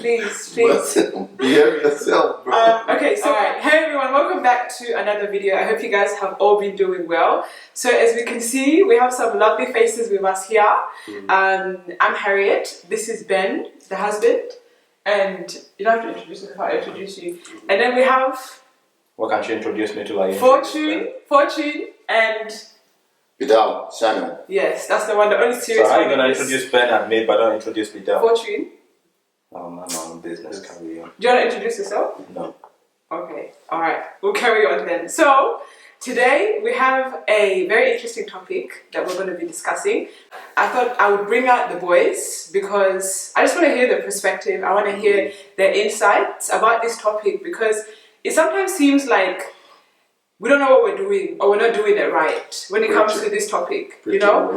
please. Behave yourself, bro. Okay, so hey everyone, welcome back to another video. I hope you guys have all been doing well. So as we can see, we have some lovely faces with us here. I'm Harriet, this is Ben, the husband, and you don't have to introduce me if I introduce you. And then we have... What can't you introduce me to? Like Fortune, and... Vidal, Samuel. Yes, that's the one, the only serious one. So how are you going to introduce Ben and me, but don't introduce Vidal? Fortune. I'm on business, carry on. Do you want to introduce yourself? No. Okay, alright, we'll carry on then. So, today we have a very interesting topic that we're going to be discussing. I thought I would bring out the boys because I just want to hear their perspective. I want to hear their insights about this topic because it sometimes seems like we don't know what we're doing or we're not doing it right when it comes to this topic, you know?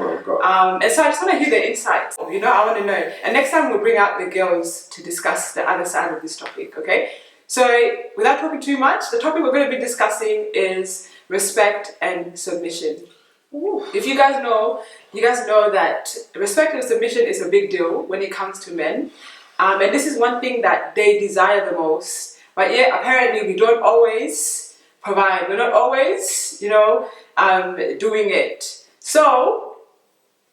And so I just want to hear their insights, you know, I want to know. And next time we'll bring out the girls to discuss the other side of this topic, okay? So without talking too much, the topic we're going to be discussing is respect and submission. If you guys know that respect and submission is a big deal when it comes to men. And this is one thing that they desire the most. But yet apparently we don't always provide. We're not always, you know, doing it. So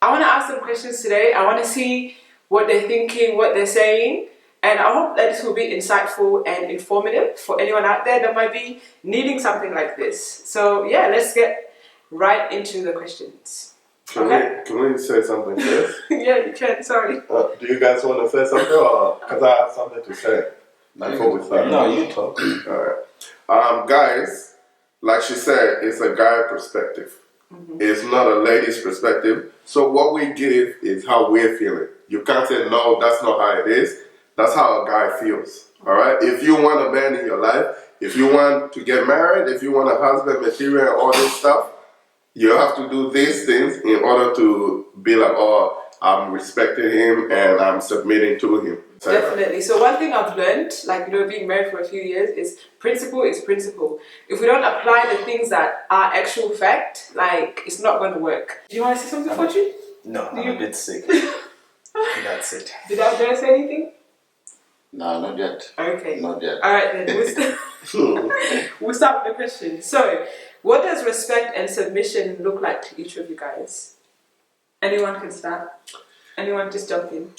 I want to ask them questions today. I want to see what they're thinking, what they're saying, and I hope that this will be insightful and informative for anyone out there that might be needing something like this. So yeah, let's get right into the questions. Can we say something first? Yeah, you can. Sorry. Do you guys want to say something, or because I have something to say before we start? No, you talk. Alright. Guys, like she said, it's a guy perspective. It's not a lady's perspective. So what we give is how we're feeling. You can't say, no, that's not how it is. That's how a guy feels. Alright? If you want a man in your life, if you want to get married, if you want a husband material and all this stuff, you have to do these things in order to be like, oh, I'm respecting him and I'm submitting to him. Definitely. So one thing I've learned, like, you know, being married for a few years, is principle is principle. If we don't apply the things that are actual fact, like, it's not going to work. Do you want to say something, Fortune? No, I'm a bit sick. That's it. Did I dare say anything? No, not yet. Okay. Not yet. Alright then, we'll start with the question. So, what does respect and submission look like to each of you guys? Anyone can start. Anyone just jump in.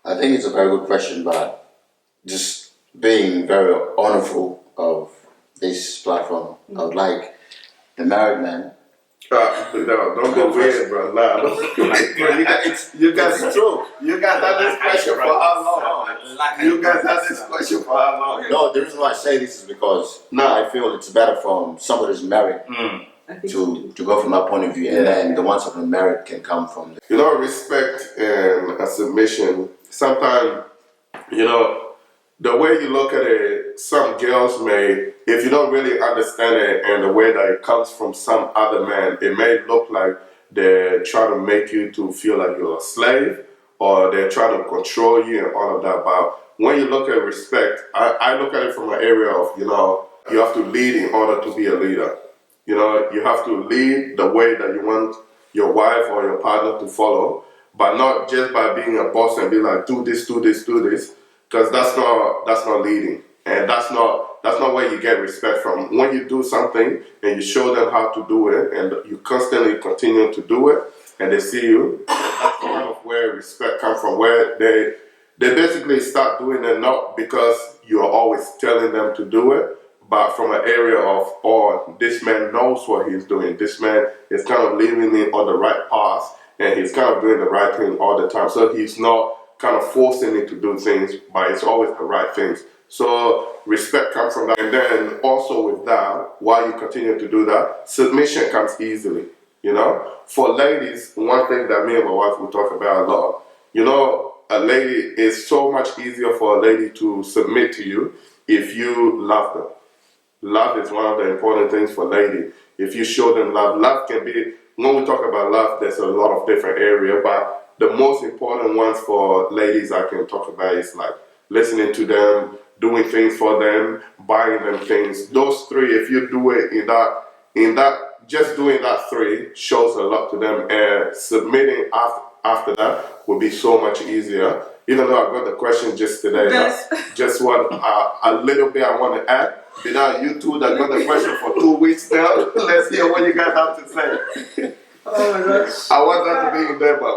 I think it's a very good question, but just being very honorful of this platform, I would like the married man. No, don't go weird, bro. Nah, you guys are true. You guys had this question for how long? You guys had this question for how long? No, the reason why I say this is because I feel it's better from somebody who's married to go from that point of view, and then the ones who are married can come from there. You know, respect and a submission, sometimes, you know, the way you look at it, some girls may, if you don't really understand it and the way that it comes from some other man, it may look like they're trying to make you to feel like you're a slave or they're trying to control you and all of that. But when you look at respect, I look at it from an area of, you know, you have to lead in order to be a leader. You know, you have to lead the way that you want your wife or your partner to follow, but not just by being a boss and be like, do this, do this, do this. Because that's not leading, and that's not where you get respect from. When you do something and you show them how to do it, and you constantly continue to do it, and they see you, that's kind of where respect comes from. Where they basically start doing it not because you're always telling them to do it, but from an area of, oh, this man knows what he's doing. This man is kind of leading me on the right path, and he's kind of doing the right thing all the time. So he's not kind of forcing me to do things, but it's always the right things. So respect comes from that. And then also with that, while you continue to do that, submission comes easily, you know? For ladies, one thing that me and my wife will talk about a lot, you know, a lady, is so much easier for a lady to submit to you if you love them. Love is one of the important things for lady. If you show them love, love can be, when we talk about love, there's a lot of different areas, but the most important ones for ladies I can talk about is like listening to them, doing things for them, buying them things. Those three, if you do it in that, just doing that three shows a lot to them. And submitting after that will be so much easier. Even though I got the question just today, Yes. that's just what a little bit I want to add. Without you two that got the question for 2 weeks now, let's hear what you guys have to say. Oh my gosh. I want that to be in there, but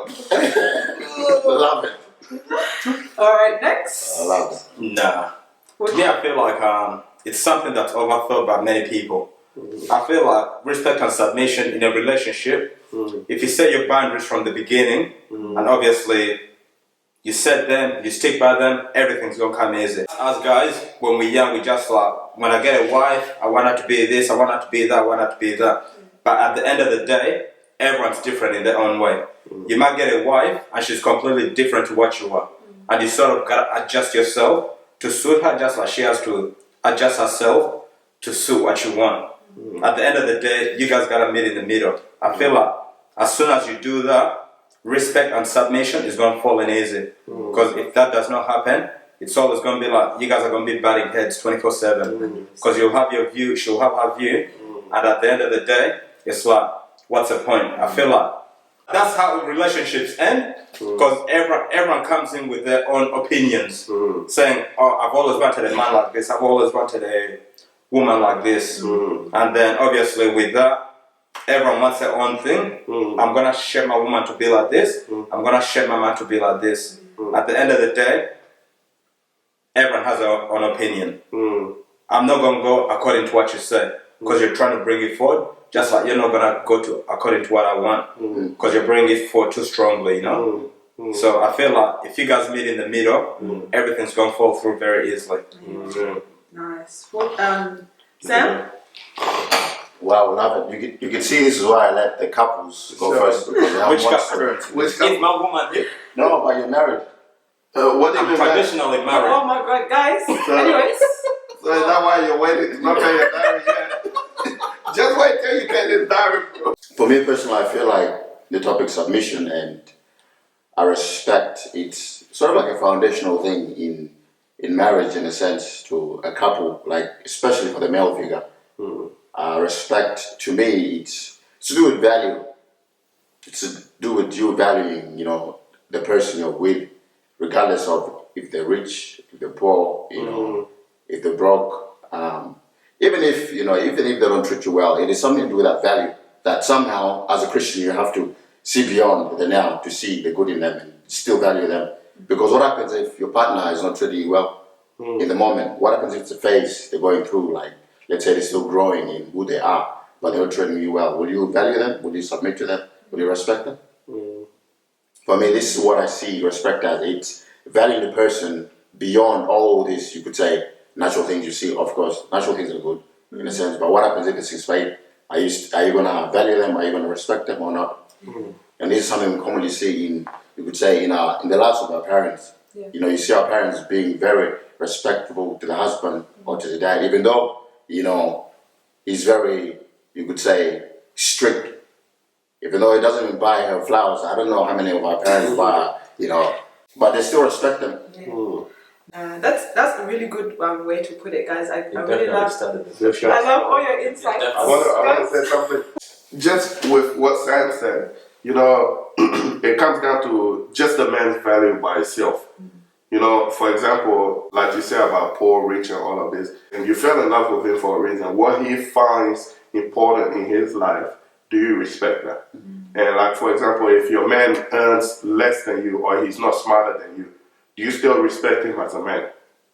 Love it. All right, next. I love it. Nah. What- To me, I feel like it's something that's overthought by many people. I feel like respect and submission in a relationship, if you set your boundaries from the beginning, and obviously you set them, you stick by them, everything's gonna come easy. As guys, when we're young, we just like, when I get a wife, I want her to be this, I want her to be that, I want her to be that. But at the end of the day, everyone's different in their own way. You might get a wife and she's completely different to what you are. And you sort of gotta adjust yourself to suit her just like she has to adjust herself to suit what you want. At the end of the day, you guys gotta meet in the middle. I feel like as soon as you do that, respect and submission is gonna fall in easy. Because if that does not happen, it's always gonna be like you guys are gonna be butting heads 24/7. Because you'll have your view, she'll have her view, and at the end of the day, it's like, what's the point? I feel like that's how relationships end. Because everyone comes in with their own opinions, saying, "Oh, I've always wanted a man like this. I've always wanted a woman like this." And then obviously with that, everyone wants their own thing. I'm gonna shape my woman to be like this. I'm gonna shape my man to be like this. At the end of the day, everyone has their own opinion. I'm not gonna go according to what you say because you're trying to bring it forward. Just like you're not gonna go to according to what I want because you're bringing it forward too strongly, you know. So I feel like if you guys meet in the middle, everything's gonna fall through very easily. Nice. Well, Sam? Wow, love it. You can see this is why I let the couples go Sure. first because they have Which more couple? experience. Which If my woman, No, but you're married. what do you I'm mean? traditionally married. Oh my god, guys. Anyways. So is that why you're waiting to not pay your diary yet? Just wait till you pay this diary, bro. For me personally, I feel like the topic submission and I respect it's sort of like a foundational thing in marriage in a sense to a couple, like especially for the male figure. Respect to me it's to do with value. It's to do with you valuing, you know, the person you're with, regardless of if they're rich, if they're poor, you know, if they're broke. Even if they don't treat you well, it is something to do with that value that somehow, as a Christian, you have to see beyond the now to see the good in them and still value them. Because what happens if your partner is not treating you well in the moment? What happens if it's a phase they're going through, like, let's say they're still growing in who they are, but they're not treating you well? Will you value them? Will you submit to them? Will you respect them? For me, this is what I see respect as. It's valuing the person beyond all this, you could say, natural things you see. Of course, natural things are good in a sense, but what happens if it's in spite? Are you going to value them? Are you going to respect them or not? And this is something we commonly see you could say, in the lives of our parents. Yeah. You know, you see our parents being very respectful to the husband or to the dad, even though, you know, he's very, you could say, strict. Even though he doesn't even buy her flowers. I don't know how many of our parents buy, you know, but they still respect them. That's a really good way to put it, guys. I You really definitely love. started the Good discussion. I love all your insights. I want to say something. Just with what Sam said, you know, it comes down to just the man's value by itself. You know, for example, like you said about poor, rich, and all of this, and you fell in love with him for a reason. What he finds important in his life, do you respect that? And like, for example, if your man earns less than you or he's not smarter than you, do you still respect him as a man?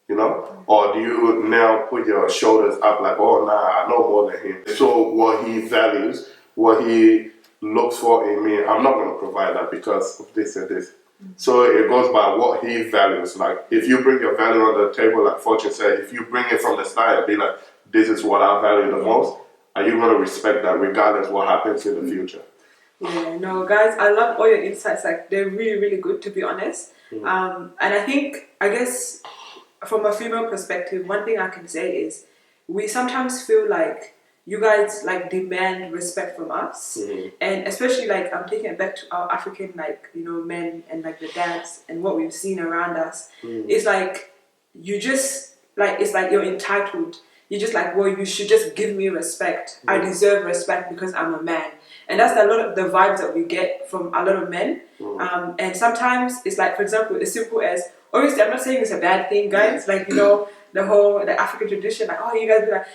You know? Or do you now put your shoulders up like, oh, nah, I know more than him. So what he values, what he looks for in me, I'm not going to provide that because of this and this. So it goes by what he values. Like, if you bring your value on the table, like Fortune said, if you bring it from the start and be like, this is what I value the most, are you going to respect that regardless what happens in the future? Yeah, no, guys, I love all your insights. Like, they're really, really good, to be honest. And I guess, from a female perspective, one thing I can say is we sometimes feel like you guys like demand respect from us, and especially like I'm taking it back to our African men and like the dads and what we've seen around us. It's like you just like it's like you're entitled. You're just like, well, you should just give me respect. I deserve respect because I'm a man. And that's a lot of the vibes that we get from a lot of men. And sometimes it's like, for example, as simple as, obviously I'm not saying it's a bad thing, guys, like, you know, the African tradition, like, oh, you guys be like,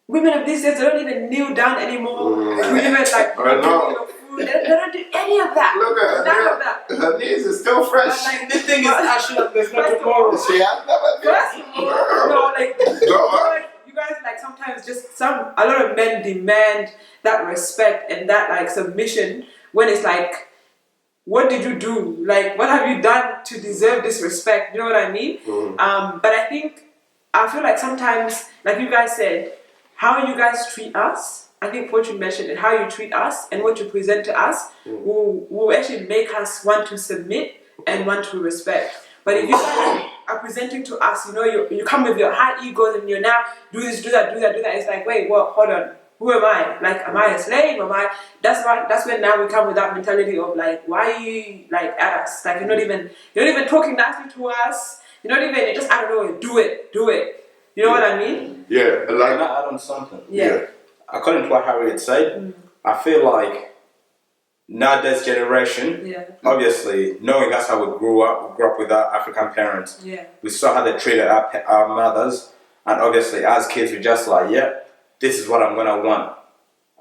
women of these days, they don't even kneel down anymore. To even like, I know. you know, food. They don't do any of that. Look at her. None of that. Her knees is still fresh. But, like, The thing is, actually, there's no tomorrow. She has never been. first of all, no, like, No. you guys, like, sometimes just a lot of men demand that respect and that, like, submission when it's like, what did you do? Like, what have you done to deserve this respect? You know what I mean? But I feel like sometimes, like you guys said, how you guys treat us, I think Fortune mentioned it, how you treat us and what you present to us will actually make us want to submit and want to respect. But if you guys are presenting to us, you know, you come with your high egos and you're now do this, do that, it's like, wait, what, hold on. Who am I? Like, am I a slave? That's when now we come with that mentality of like, why are you like at us? Like, you're not even talking nasty to us. You're not even, just, I don't know, do it. You know what I mean? Yeah, Can like, I add on something? Yeah. According to what Harriet said, I feel like nowadays generation, obviously, knowing that's how we grew up with our African parents. Yeah. We saw how they treated our mothers, and obviously, as kids, we just like, this is what I'm gonna want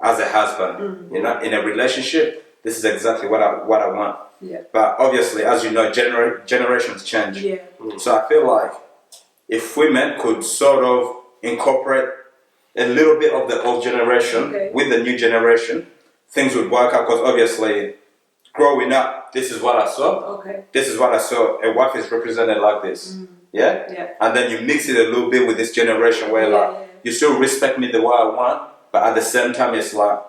as a husband. You know, in a relationship, this is exactly what I want. Yeah. But obviously, as you know, generations change. Yeah. So I feel like if women could sort of incorporate a little bit of the old generation with the new generation, things would work out. Because obviously, growing up, this is what I saw. Okay. This is what I saw. A wife is represented like this. Yeah. And then you mix it a little bit with this generation where like you still respect me the way I want, but at the same time, it's like.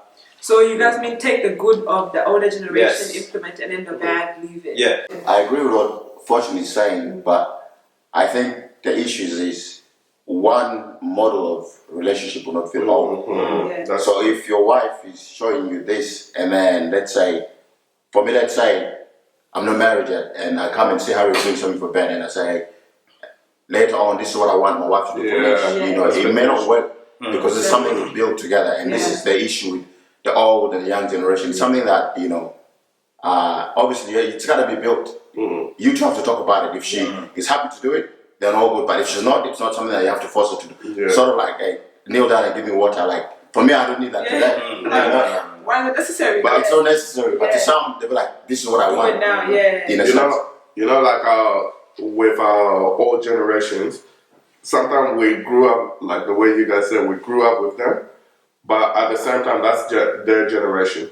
So you guys mean take the good of the older generation, implement, and then the bad, leave it. Yeah. I agree with what Fortune is saying, but I think the issue is one model of relationship will not fit all. Yeah. So if your wife is showing you this, and then let's say I'm not married yet, and I come and see Harry doing something for Ben, and I say, hey, later on, this is what I want my wife to do for me. You know, it may not work because it's something we build together, and this is the issue with the old and the young generation. It's something that, you know, obviously it's got to be built. You two have to talk about it. If she is happy to do it, then all good. But if she's not, it's not something that you have to force her to do. Sort of like, hey, kneel down and give me water. Like, for me, I don't need that today. Why is it necessary? But it's not necessary. But to some, they'll be like, this is what I want. Now, In a sense. you know, like with our old generations, sometimes we grew up, like the way you guys said, we grew up with them, but at the same time, that's their generation.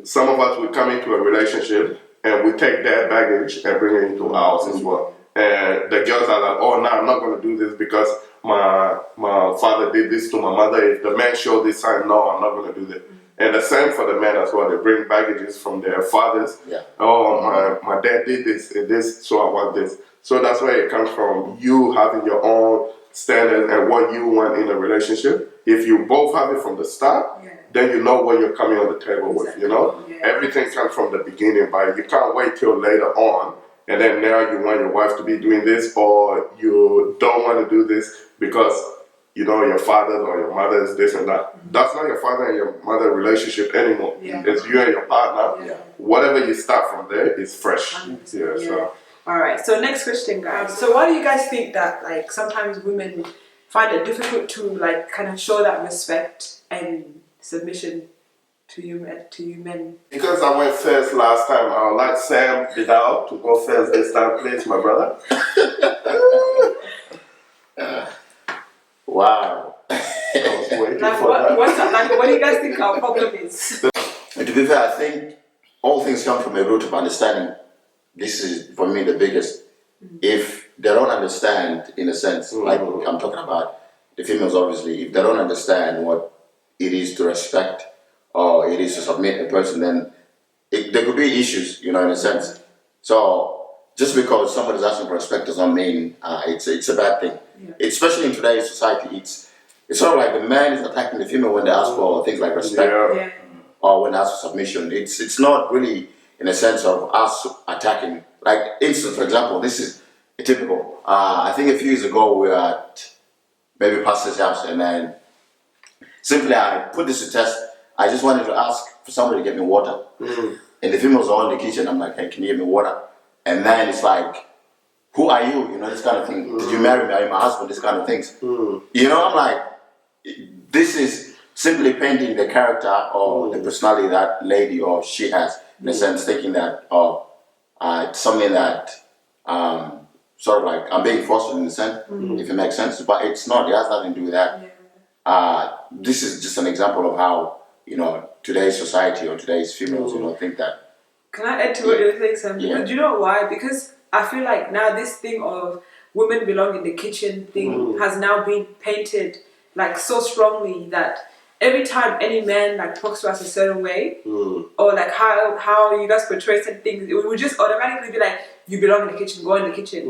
Some of us, we come into a relationship and we take their baggage and bring it into ours as well. And the girls are like, oh, no, I'm not going to do this because my father did this to my mother. If the man showed this sign, no, I'm not going to do this. And the same for the men as well. They bring baggages from their fathers. Oh, my dad did this, so I want this. So that's where it comes from, you having your own standard and what you want in a relationship. If you both have it from the start, then you know what you're coming on the table with, you know? Everything comes from the beginning, but you can't wait till later on, and then now you want your wife to be doing this, or you don't want to do this because, you know, your father or your mother is this and that. That's not your father and your mother relationship anymore. It's you and your partner. Whatever you start from there is fresh. So. All right. So next question, guys. So why do you guys think that like sometimes women find it difficult to like kind of show that respect and submission to you men? Because I went first last time, I would like Sam Vidal to go first this time, please, my brother. Wow. I was waiting Like for that. what do you guys think our problem is? And to be fair, I think all things come from a root of understanding. This is, for me, the biggest. If they don't understand, in a sense, like I'm talking about the females, obviously, if they don't understand what it is to respect or it is to submit a person, then there could be issues, you know, in a sense. So just because somebody's asking for respect does not mean it's a bad thing. Especially in today's society, it's sort of like the man is attacking the female when they ask for things like respect or when they ask for submission. It's not really in a sense of us attacking. Like, instance, for example, this is a typical. I think a few years ago we were at maybe pastor's house, and then simply I put this to test. I just wanted to ask for somebody to get me water. And the females are in the kitchen. I'm like, hey, can you get me water? And then it's like, who are you? You know, this kind of thing. Did you marry me? Are you my husband? This kind of things. You know, I'm like, this is simply painting the character or the personality that lady or she has, in a sense, thinking that, it's something that sort of like I'm being fostered in a sense, if it makes sense. But it's not. It has nothing to do with that. This is just an example of how, you know, today's society or today's females, you know, think that. Can I add to what you're saying, Sam? Yeah. Do you know why? Because I feel like now this thing of women belong in the kitchen thing has now been painted like so strongly that every time any man like talks to us a certain way, or like how you guys portray certain things, it would just automatically be like, you belong in the kitchen, go in the kitchen.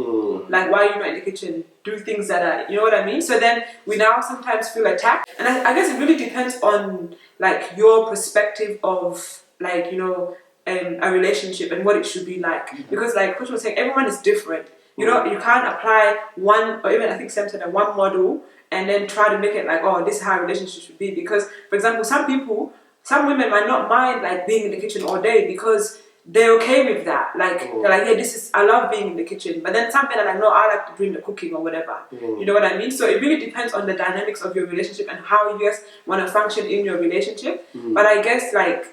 Like, why are you not in the kitchen? Do things that are, you know what I mean? So then we now sometimes feel attacked. And I guess it really depends on like your perspective of like, you know, a relationship and what it should be like. Because like Coach was saying, everyone is different. You know, you can't apply one, or even I think Sam said one model and then try to make it like, oh, this is how a relationship should be. Because, for example, some women might not mind like being in the kitchen all day because they're okay with that. Like, they're like, yeah, I love being in the kitchen. But then some men are like, no, I like doing the cooking or whatever. You know what I mean? So it really depends on the dynamics of your relationship and how you guys want to function in your relationship. But I guess like,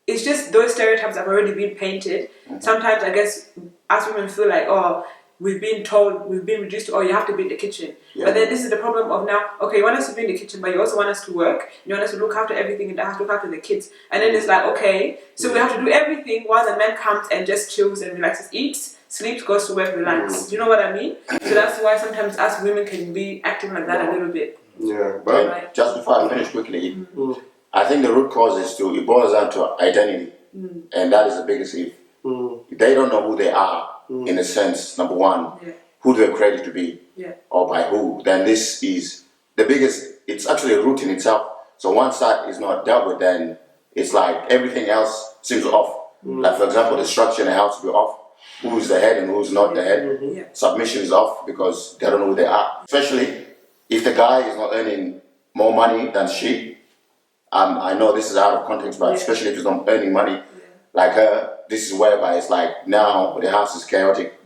it's just those stereotypes have already been painted. Sometimes I guess us women feel like, oh, we've been reduced to, oh, you have to be in the kitchen. But then this is the problem of now, okay, you want us to be in the kitchen, but you also want us to work. You want us to look after everything in the house, look after the kids. And then it's like, okay, so we have to do everything while the man comes and just chills and relaxes, eats, sleeps, goes to work, relax. Do you know what I mean? So that's why sometimes us women can be acting like that a little bit. Yeah, but Right. Just before I finish quickly, I think the root cause is it boils down to identity. And that is the biggest if. They don't know who they are, in a sense, number one, who they're created to be, or by who, then this is the biggest, it's actually a root in itself. So once that is not dealt with, then it's like everything else seems off. Like, for example, the structure in the house will be off. Who's the head and who's not the head. Submission is off because they don't know who they are. Especially if the guy is not earning more money than she. I know this is out of context, but especially if he's not earning money like her, this is whereby it's like now the house is chaotic.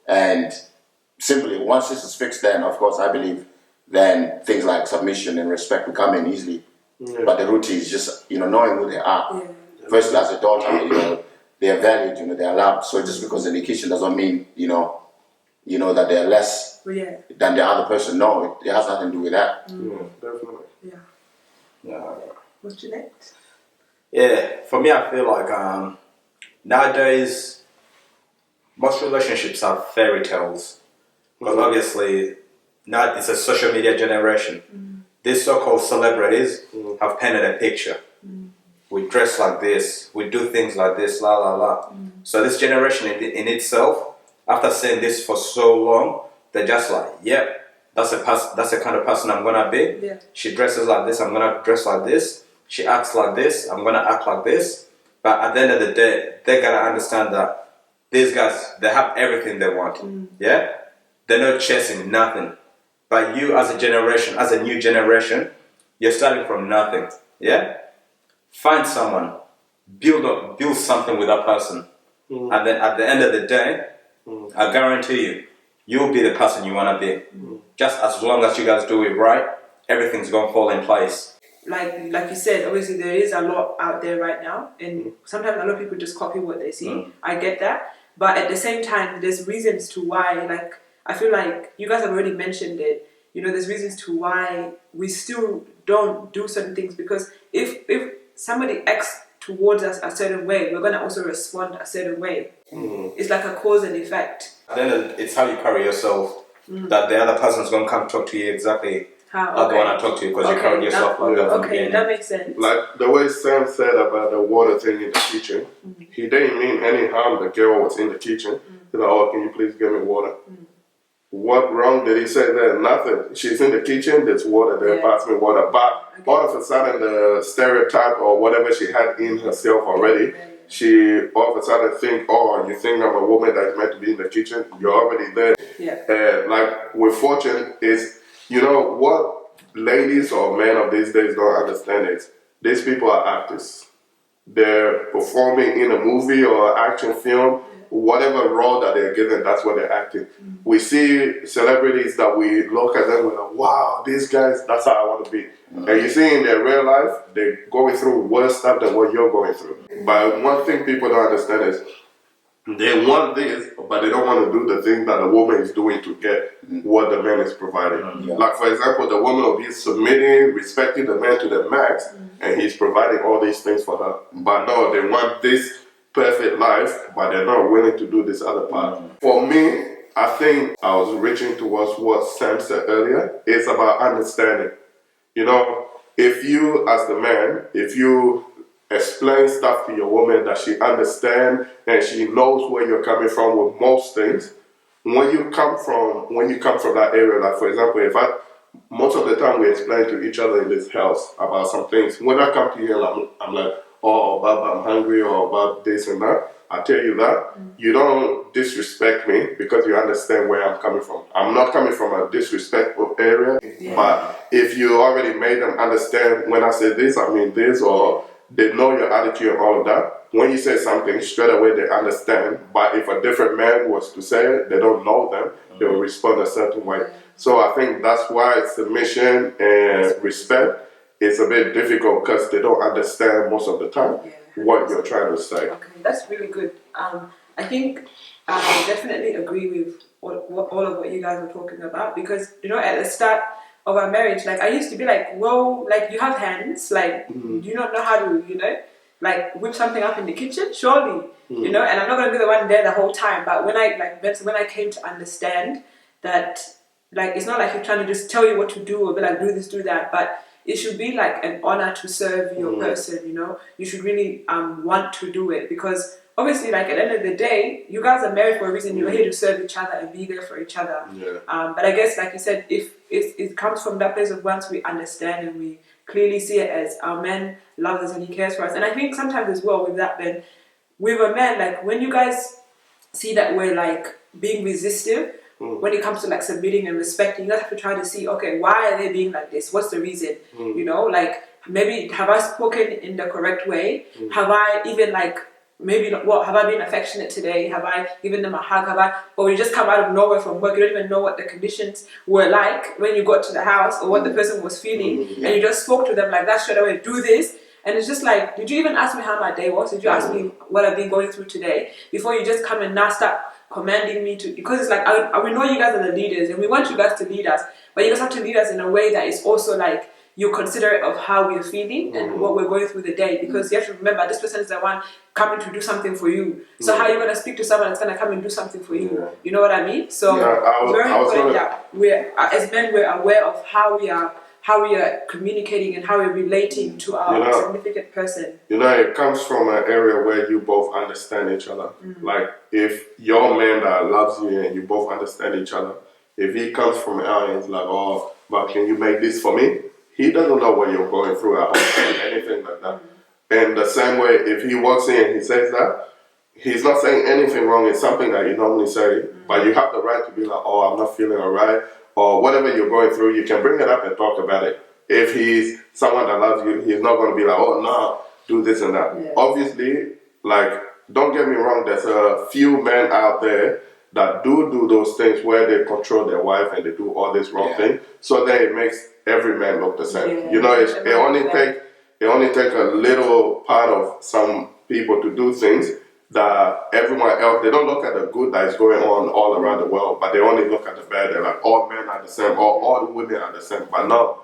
And simply once this is fixed, then of course I believe then things like submission and respect will come in easily. But the root is just, you know, knowing who they are. Firstly, as a daughter, you know, they are valued, you know, they are loved. So just because they're in the kitchen doesn't mean, you know that they're less than the other person. No, it has nothing to do with that. yeah, definitely. What's your next? Yeah, for me, I feel like nowadays most relationships are fairy tales. Because obviously now it's a social media generation. These so-called celebrities have painted a picture. We dress like this, we do things like this, la la la. So this generation in itself, after saying this for so long, they're just like, yep, that's the kind of person I'm gonna be. She dresses like this, I'm gonna dress like this. She acts like this, I'm gonna act like this. But at the end of the day, they gotta understand that these guys, they have everything they want. Yeah? They're not chasing nothing. But you as a generation, as a new generation, you're starting from nothing. Yeah? Find someone, build something with that person. And then at the end of the day, I guarantee you'll be the person you wanna be. Just as long as you guys do it right, everything's gonna fall in place. Like you said, obviously there is a lot out there right now, and sometimes a lot of people just copy what they see. I get that, but at the same time, there's reasons to why. Like, I feel like you guys have already mentioned it. You know, there's reasons to why we still don't do certain things, because if somebody acts towards us a certain way, we're gonna also respond a certain way. It's like a cause and effect. Then it's how you carry yourself. That the other person's gonna come talk to you exactly how they want to talk to you because you carried yourself like that from the beginning. That makes sense. Like the way Sam said about the water thing in the kitchen, he didn't mean any harm. The girl was in the kitchen. He's like, oh, can you please give me water? What wrong did he say there? Nothing. She's in the kitchen, there's water there, pass me water. But all of a sudden, the stereotype or whatever she had in herself already, she all of a sudden think, oh, you think I'm a woman that's meant to be in the kitchen? You're already there. Like with Fortune is, you know what ladies or men of these days don't understand is these people are actors. they're performing in a movie or action film, whatever role that they're given, that's what they're acting. We see celebrities that we look at them, we're like, wow, these guys, that's how I want to be. And you see in their real life, they're going through worse stuff than what you're going through. But one thing people don't understand is they want this, but they don't want to do the thing that the woman is doing to get what the man is providing. Like, for example, the woman will be submitting, respecting the man to the max, and he's providing all these things for her. But no, they want this perfect life, but they're not willing to do this other part. For me, I think I was reaching towards what Sam said earlier. It's about understanding. You know, if you, as the man, if you explain stuff to your woman that she understands and she knows where you're coming from with most things, when you come from that area, like for example, most of the time we explain to each other in this house about some things. When I come to you and I'm like, oh, Bob, I'm hungry, or about this and that, I tell you that, you don't disrespect me because you understand where I'm coming from. I'm not coming from a disrespectful area, but if you already made them understand when I say this, I mean this, or they know your attitude and all of that, when you say something, straight away they understand. But if a different man was to say it, they don't know them, they will respond a certain way. So I think that's why submission and respect is a bit difficult because they don't understand most of the time what you're trying to say. Okay, that's really good. I think I definitely agree with all of what you guys were talking about, because, you know, at the start of our marriage, like, I used to be like, whoa, like, you have hands, like, do you not know how to, you know, like, whip something up in the kitchen? Surely, you know, and I'm not going to be the one there the whole time. But when I came to understand that, like, it's not like you're trying to just tell you what to do or be like, do this, do that, but it should be like an honor to serve your person, you know. You should really want to do it, because obviously, like, at the end of the day, you guys are married for a reason. You're here to serve each other and be there for each other. But I guess, like you said, if it comes from that place of once we understand and we clearly see it as our man loves us and he cares for us. And I think sometimes as well with that, then with a man, like, when you guys see that we're like being resistive when it comes to like submitting and respecting, you guys have to try to see, okay, why are they being like this? What's the reason? You know, like, maybe have I spoken in the correct way? Have I even like maybe what have I been affectionate today? Have I given them a hug? Or you just come out of nowhere from work, you don't even know what the conditions were like when you got to the house or what the person was feeling, and you just spoke to them like that straight away, do this. And it's just like, did you even ask me how my day was? Did you ask me what I've been going through today? Before you just come and now start commanding me to, because it's like, we know you guys are the leaders and we want you guys to lead us, but you guys have to lead us in a way that is also like, you're considerate of how we're feeling and what we're going through the day, because you have to remember this person is the one coming to do something for you. So how are you going to speak to someone that's going to come and do something for you? You know what I mean? So very important that we're, as men, we're aware of how we are communicating and how we're relating to our significant person. You know, it comes from an area where you both understand each other. Like, if your man that loves you and you both understand each other, if he comes from out and he's like, oh, but can you make this for me? He doesn't know what you're going through at home or anything like that. And the same way, if he walks in and he says that, he's not saying anything wrong. It's something that you normally say, but you have the right to be like, oh, I'm not feeling all right, or whatever you're going through, you can bring it up and talk about it. If he's someone that loves you, he's not going to be like, oh, no, do this and that. Obviously, like, don't get me wrong, there's a few men out there that do those things where they control their wife and they do all this wrong thing, so that it makes every man look the same. You know, it only take a little part of some people to do things that everyone else, they don't look at the good that is going on all around the world, but they only look at the bad. They're like, all men are the same, or all women are the same. But no,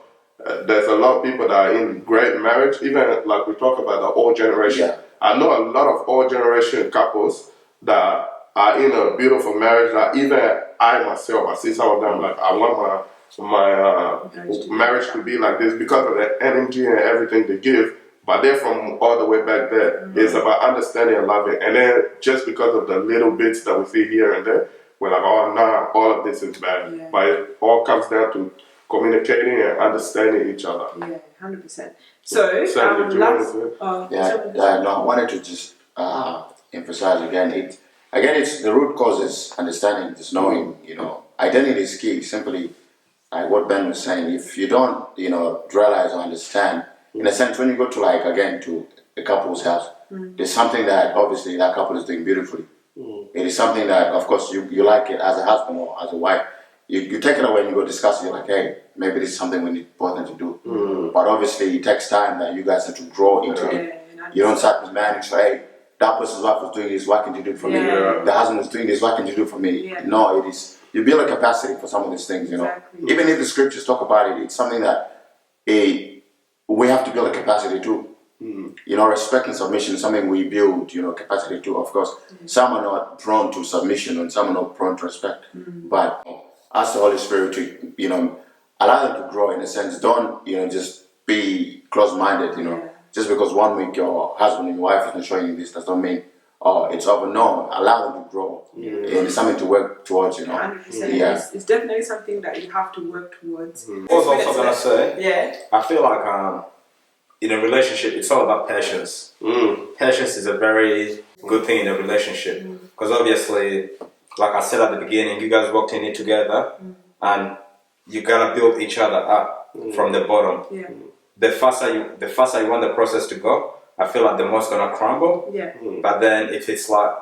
there's a lot of people that are in great marriage, even like we talk about the old generation. I know a lot of old generation couples that are in a beautiful marriage that even I myself, I see some of them like, I want my marriage to be like this because of the energy and everything they give. But they're from all the way back there. It's about understanding and loving. And then just because of the little bits that we see here and there, we're like, oh, nah, all of this is bad. But it all comes down to communicating and understanding each other. 100%. So, I wanted to just emphasize again, it's the root causes understanding, just knowing, you know, identity is key. Simply, like what Ben was saying, if you don't, you know, realize or understand, in a sense, when you go to, like, again, to a couple's house, there's something that obviously that couple is doing beautifully. It is something that, of course, you like it as a husband or as a wife. You take it away and you go discuss it. You're like, hey, maybe this is something we need both of them to do. But obviously, it takes time that you guys have to grow into it. You don't start demanding, so hey, that person's wife was doing this, what can you do for me? The husband was doing this, what can you do for me? No, it is, you build a capacity for some of these things, you know. Even if the scriptures talk about it, it's something that we have to build a capacity to. You know, respect and submission is something we build, you know, capacity to. Of course, some are not prone to submission and some are not prone to respect. But ask the Holy Spirit to, you know, allow them to grow in a sense. Don't, you know, just be close-minded, you know. Just because 1 week your husband and your wife is not showing you this does not mean, oh, it's over. No, allow them to grow. And it's something to work towards, you know. 100%. It's definitely something that you have to work towards. I was also going to say, I feel like in a relationship, it's all about patience. Patience is a very good thing in a relationship. Because obviously, like I said at the beginning, you guys worked in it together and you got to build each other up from the bottom. The faster you want the process to go, I feel like the more it's gonna crumble. But then if it's like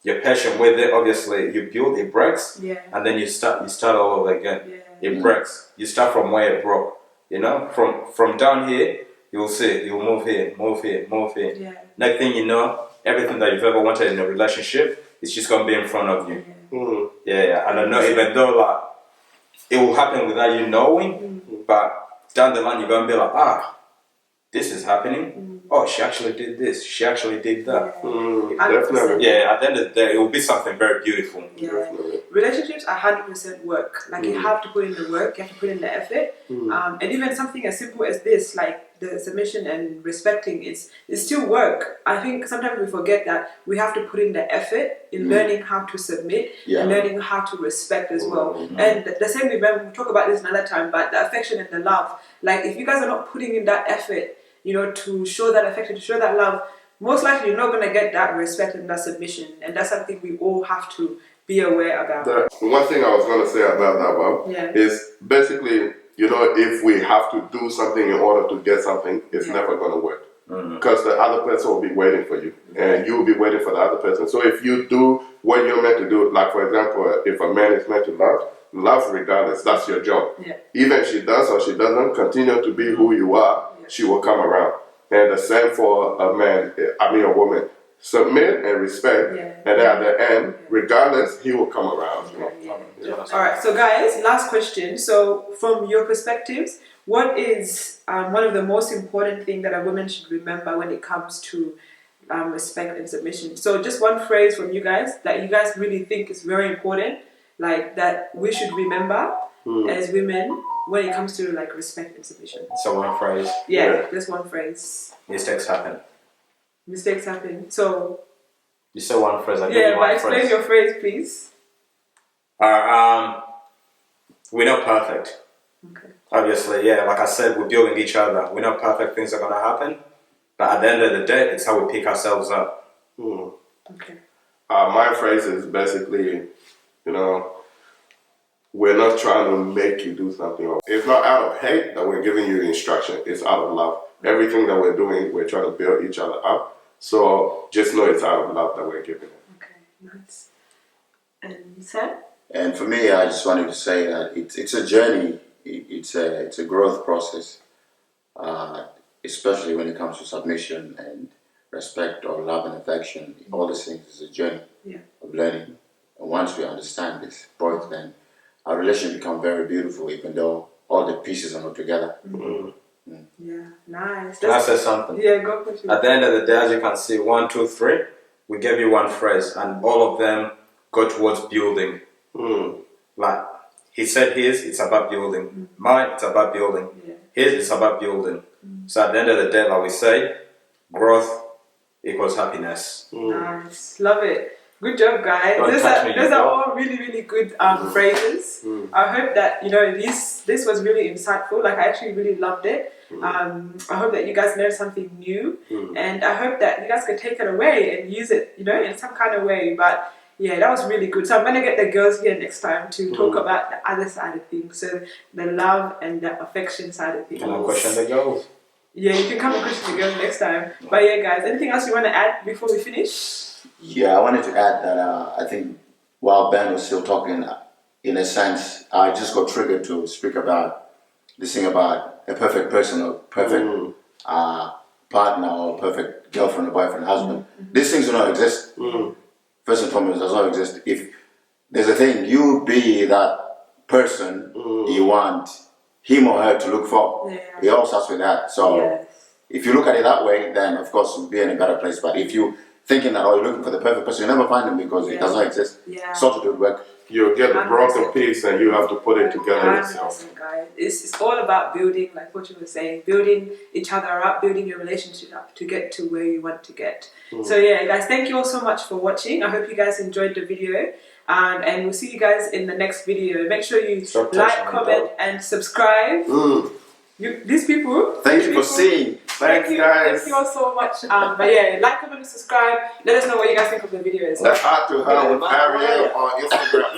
you're patient with it, obviously you build, it breaks, and then you start all over again. It breaks. You start from where it broke. You know, from down here, you'll see, you'll move here, move here, move here. Next thing you know, everything that you've ever wanted in a relationship is just gonna be in front of you. And I know, even though like it will happen without you knowing, but down the line you're gonna be like, this is happening. Oh, she actually did this. She actually did that. Definitely. At the end of the day, it will be something very beautiful. Relationships are 100% work. Like you have to put in the work, you have to put in the effort. And even something as simple as this, like the submission and respecting, it's still work. I think sometimes we forget that we have to put in the effort in learning how to submit and learning how to respect as well. And the same way, we'll talk about this another time, but the affection and the love. Like if you guys are not putting in that effort, you know, to show that affection, to show that love, most likely you're not going to get that respect and that submission. And that's something we all have to be aware about. The one thing I was going to say about that, Bob, is basically, you know, if we have to do something in order to get something, it's never going to work. Because the other person will be waiting for you, and you will be waiting for the other person. So if you do what you're meant to do, like for example, if a man is meant to love regardless, that's your job. Even if she does or she doesn't, continue to be who you are, she will come around. And the same for a man, a woman. Submit and respect, and then at the end, regardless, he will come around. Alright, so guys, last question. So from your perspectives, what is one of the most important things that a woman should remember when it comes to respect and submission? So just one phrase from you guys that you guys really think is very important, like that we should remember as women when it comes to like respect and submission. So one phrase. Just one phrase. Mistakes happen. Mistakes happen. So you said one phrase. But explain your phrase, please. We're not perfect. Obviously, like I said, we're building each other. We're not perfect. Things are gonna happen, but at the end of the day, it's how we pick ourselves up. My phrase is basically, you know, we're not trying to make you do something. It's not out of hate that we're giving you instruction. It's out of love. Everything that we're doing, we're trying to build each other up. So just know it's out of love that we're giving it. Okay, nice. And Sam? And for me, I just wanted to say that it's a journey. It's a growth process, especially when it comes to submission and respect or love and affection. All these things is a journey of learning. And once we understand this, both then our relationship become very beautiful, even though all the pieces are not together. Yeah, nice. Can I say something? Yeah, go for it. At the end of the day, as you can see, 1, 2, 3, we gave you one phrase, and all of them go towards building. Like he said his, it's about building. Mine, it's about building. His, it's about building. So at the end of the day, like we say, growth equals happiness. Nice, love it. Good job, guys. Those are all really, really good phrases. I hope that, you know, this was really insightful. Like, I actually really loved it. I hope that you guys learned something new, and I hope that you guys can take it away and use it, you know, in some kind of way. But yeah, that was really good. So I'm gonna get the girls here next time to talk about the other side of things, so the love and the affection side of things. Can I question the girls? Yeah, you can come and question the girls next time. But yeah, guys, anything else you want to add before we finish? Yeah, I wanted to add that I think while Ben was still talking, in a sense, I just got triggered to speak about this thing about a perfect person or perfect partner or perfect girlfriend or boyfriend, husband. These things do not exist. First and foremost, does not exist. If there's a thing, you be that person you want him or her to look for. Yeah. It all starts with that. So Yes. if you look at it that way, then of course you'll be in a better place. But if you thinking that, oh, you're looking for the perfect person, you never find him because it does not exist. Yeah. Solitude work. You get the broken piece and you have to put it together yourself. 100%, guys. It's all about building, like what you were saying, building each other up, building your relationship up to get to where you want to get. So yeah, guys, thank you all so much for watching. I hope you guys enjoyed the video. And we'll see you guys in the next video. Make sure you Stop like, touching me, comment, and subscribe. These people. Thank you for seeing. Thank you guys. Thank you all so much. But yeah, like, comment, and subscribe. Let us know what you guys think of the video as well. The Heart to Heart with Ariel on Instagram.